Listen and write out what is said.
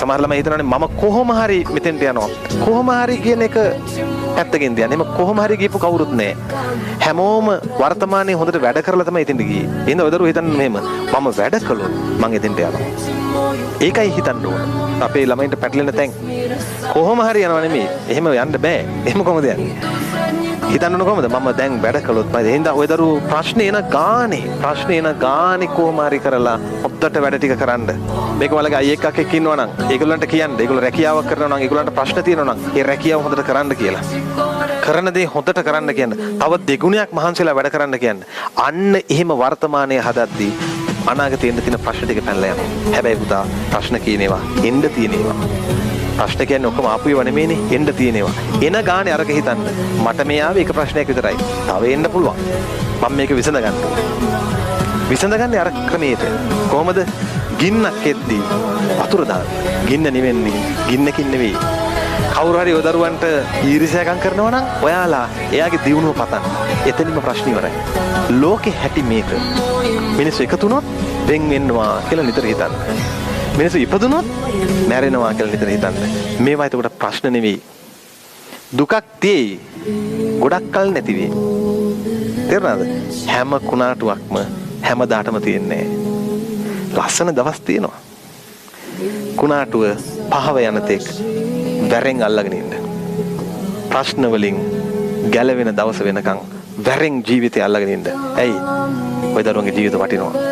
සමහර ළමයි හිතනවානේ මම කොහොම හරි මෙතෙන්ට යනවා. කොහොම හරි කියන එක පැත්තකින් තියන්නේ. එම කොහොම හරි ගියපු කවුරුත් නැහැ. හැමෝම වර්තමානයේ හොඳට වැඩ කරලා තමයි එතෙන්ට ගියේ. එහෙනම් ඔය දරුවෝ හිතන්නේ මෙහෙම මම වැඩ කළොත් මං එතෙන්ට යනවා. ඒකයි හිතන්න ඕන. අපේ ළමයින්ට පැටලෙන තැන් කොහොම හරි යනවා නෙමෙයි. එහෙම යන්න බෑ. එහෙම කොහොමද යන්නේ? හිතන්න ඕන කොහොමද? මම දැන් වැඩ කළොත් මම එහෙනම් ඔය දරුවෝ ප්‍රශ්නේ එන ගානේ කොහොම හරි කරලා හොද්දට වැඩ ටික කරන්න. මේක වලගේ අයියෙක් අක්කෙක් ඉන්නවා නම් ඒගොල්ලන්ට කියන්න. ඒගොල්ලෝ රැකියාවක් කරනවා නම් ඒගොල්ලන්ට ප්‍රශ්න තියෙනවා නම් ඒ රැකියාව හොඳට කරන්න කියලා. කරන දේ හොඳට කරන්න කියන්න. තව දෙගුණයක් මහන්සිලා වැඩ කරන්න කියන්න. අන්න එහෙම වර්තමානයේ හදද්දී අනාගතේ එන්න තියෙන ප්‍රශ්න ටික පැනලා යනවා. හැබැයි පුතා ප්‍රශ්න කියනේවා එන්න තියෙනේවා. ප්‍රශ්න කියන්නේ ඔක්කොම ආපු ඒවා නෙමෙයිනේ එන්න තියෙනේවා. එන ගානේ අරක හිතන්න. මට මේ ආවේ එක ප්‍රශ්නයක් විතරයි. තව එන්න පුළුවන්. මම මේක විසඳ ගන්න ඕනේ. විසඳගන්නේ අර ක්‍රමයට. කොහොමද? ගින්නක් එද්දී වතුර දාන්න. ගින්න නිවෙන්නේ ගින්නකින් නෙවෙයි. කවුරු හරි ඔය දරුවන්ට ඊර්ෂ්‍යාකම් කරනවා නම් ඔයාලා එයාගේ දියුණුව පතන්න. එතනින්ම ප්‍රශ්න ඉවරයි. ලෝකේ හැටි මේක. මිනිස්සු එකතු වුණොත් වෙන් වෙනවා කියලා නිතර හිතන්න. මිනිස්සු ඉපදුනොත් මැරෙනවා කියලා නිතර හිතන්න. මේවා එතකොට ප්‍රශ්න නෙවෙයි. දුකක් තියෙයි. ගොඩක් කල් නැති වෙයි. තේරුණාද? හැම කුණාටුවක්ම හැමදාටම තියෙන්නේ. ලස්සන දවස් තියෙනවා. කුණාටුව පහව යන තෙක් වැරෙන් අල්ලගෙන ඉන්න. ප්‍රශ්න වලින් ගැලවෙන දවස වෙනකන් වැරෙන් ජීවිතය අල්ලගෙන ඉන්න. ඇයි? ඔය දරුවන්ගේ ජීවිත වටිනවා.